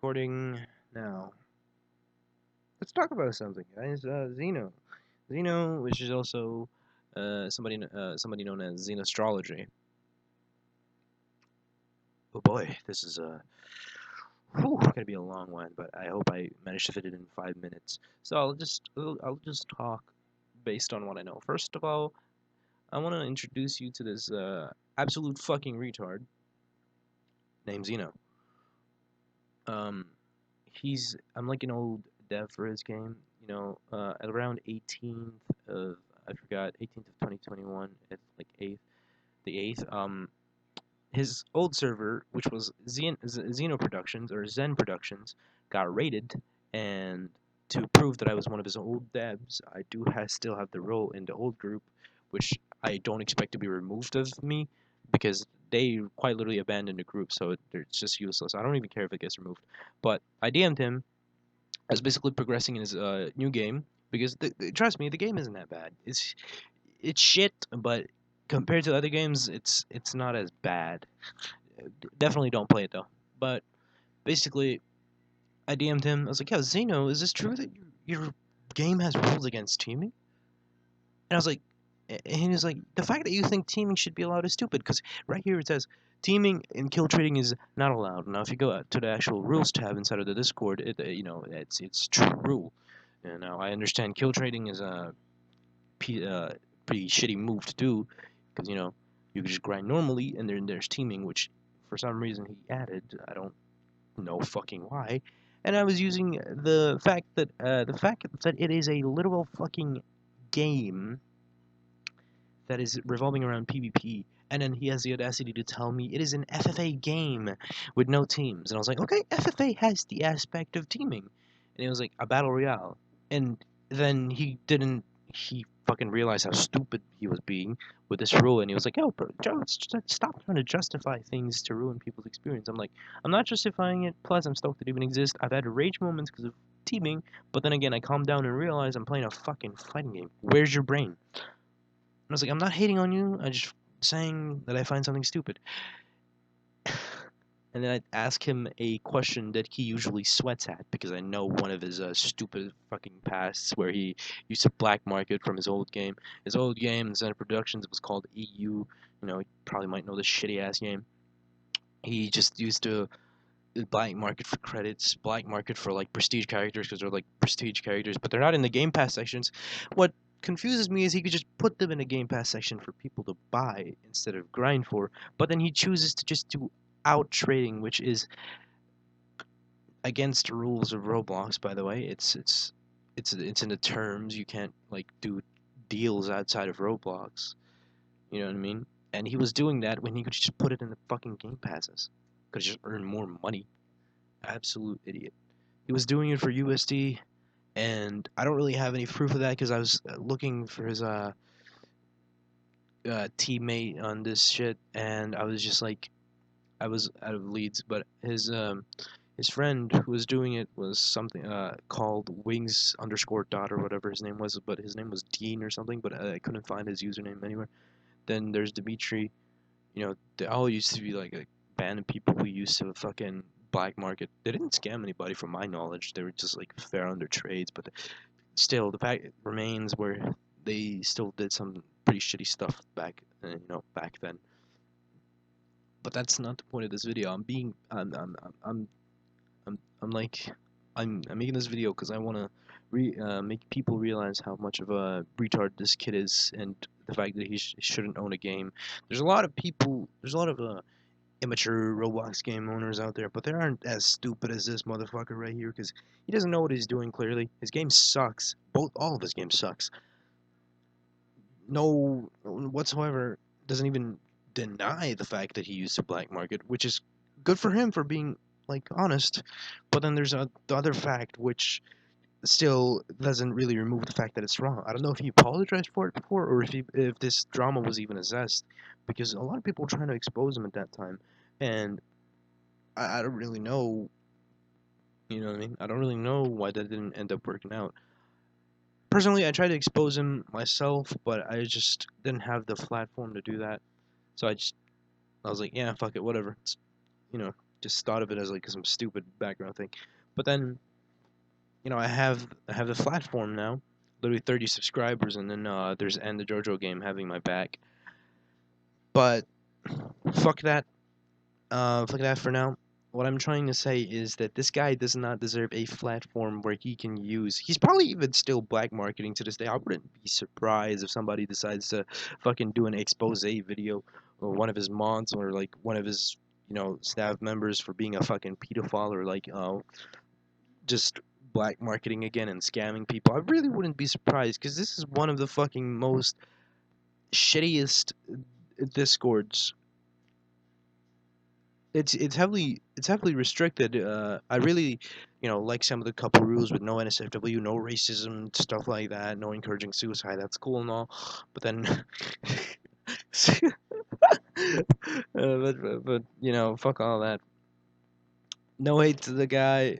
Recording now. Let's talk about something, guys. Xeno, which is also somebody known as xenostrology. Oh boy, this is gonna be a long one, but I hope I manage to fit it in 5 minutes. So I'll just talk based on what I know. First of all, I want to introduce you to this absolute fucking retard named Xeno. Um, I'm like an old dev for his game. At around 18th of I forgot 18th of 2021. It's like the 8th. His old server, which was Xeno Productions or Zen Productions, got raided, and to prove that I was one of his old devs, I do still have the role in the old group, which I don't expect to be removed of me because they quite literally abandoned the group, so it's just useless. I don't even care if it gets removed. But I DM'd him. I was basically progressing in his new game because trust me, the game isn't that bad. It's shit, but compared to other games, it's not as bad. Definitely don't play it though. But basically, I DM'd him. I was like, "Yo, Zeno, is this true that your game has rules against teaming?" And I was like, and he was like, "The fact that you think teaming should be allowed is stupid because right here it says teaming and kill trading is not allowed." Now, if you go out to the actual rules tab inside of the Discord, it's true rule. And now I understand kill trading is a pretty shitty move to do because you can just grind normally, and then there's teaming, which for some reason he added. I don't know fucking why. And I was using the fact that it is a literal fucking game that is revolving around PvP. And then he has the audacity to tell me it is an FFA game with no teams. And I was like, okay, FFA has the aspect of teaming. And it was like a battle royale. And then he fucking realized how stupid he was being with this rule. And he was like, yo, bro, Joe, stop trying to justify things to ruin people's experience. I'm like, I'm not justifying it. Plus, I'm stoked it even exists. I've had rage moments because of teaming. But then again, I calmed down and realized I'm playing a fucking fighting game. Where's your brain? I was like, I'm not hating on you. I'm just saying that I find something stupid. And then I'd ask him a question that he usually sweats at because I know one of his stupid fucking pasts where he used to black market from his old game. His old game, Center Productions, was called EU. You probably might know this shitty ass game. He just used to black market for credits, black market for like prestige characters because they're like prestige characters, but they're not in the Game Pass sections. What confuses me is he could just put them in a Game Pass section for people to buy instead of grind for, but then he chooses to just do out trading, which is against the rules of Roblox. By the way, it's in the terms you can't like do deals outside of Roblox. You know what I mean? And he was doing that when he could just put it in the fucking Game Passes. Could just earn more money. Absolute idiot. He was doing it for USD, and I don't really have any proof of that because I was looking for his teammate on this shit, and I was just like, I was out of leads, but his friend who was doing it was something called Wings underscore dot or whatever his name was, but his name was Dean or something, but I couldn't find his username anywhere. Then there's Dimitri. They all used to be like a band of people who used to fucking black market. They didn't scam anybody from my knowledge. They were just like fair on their trades, but still, the fact remains where they still did some pretty shitty stuff back then. But that's not the point of this video. I'm like, I'm making this video because I want to make people realize how much of a retard this kid is, and the fact that he shouldn't own a game. There's a lot of immature Roblox game owners out there, but they aren't as stupid as this motherfucker right here because he doesn't know what he's doing. Clearly, his game sucks. All of his game sucks. No whatsoever. Doesn't even deny the fact that he used a black market, which is good for him for being like honest. But then there's the other fact which still doesn't really remove the fact that it's wrong. I don't know if he apologized for it before or if this drama was even a zest, because a lot of people were trying to expose him at that time, and I don't really know. You know what I mean? I don't really know why that didn't end up working out. Personally, I tried to expose him myself, but I just didn't have the platform to do that. So I was like, yeah, fuck it, whatever. You know, just thought of it as like some stupid background thing. But then, I have the platform now, literally 30 subscribers, and then there's and the JoJo game having my back. But fuck that. Fuck that for now. What I'm trying to say is that this guy does not deserve a platform where he can use. He's probably even still black marketing to this day. I wouldn't be surprised if somebody decides to fucking do an expose video, or one of his mods, or like one of his staff members for being a fucking pedophile, or like just black marketing again and scamming people. I really wouldn't be surprised, because this is one of the fucking most shittiest discords. It's heavily restricted. I really, like some of the couple rules with no NSFW, no racism, stuff like that, no encouraging suicide. That's cool and all, but then, but fuck all that. No hate to the guy.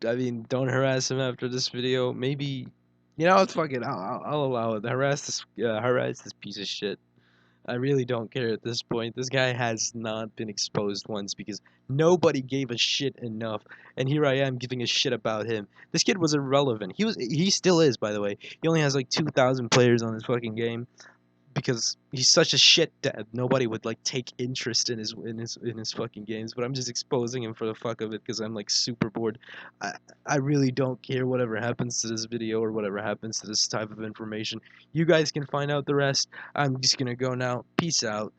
I mean, don't harass him after this video. Maybe, it's fucking. I'll allow it. Harass this piece of shit. I really don't care at this point. This guy has not been exposed once because nobody gave a shit enough, and here I am giving a shit about him. This kid was irrelevant. He still is, by the way. He only has like 2,000 players on his fucking game because he's such a shit that nobody would like take interest in his fucking games. But I'm just exposing him for the fuck of it because I'm like super bored. I I really don't care whatever happens to this video or whatever happens to this type of information. You guys can find out the rest. I'm just gonna go now. Peace out.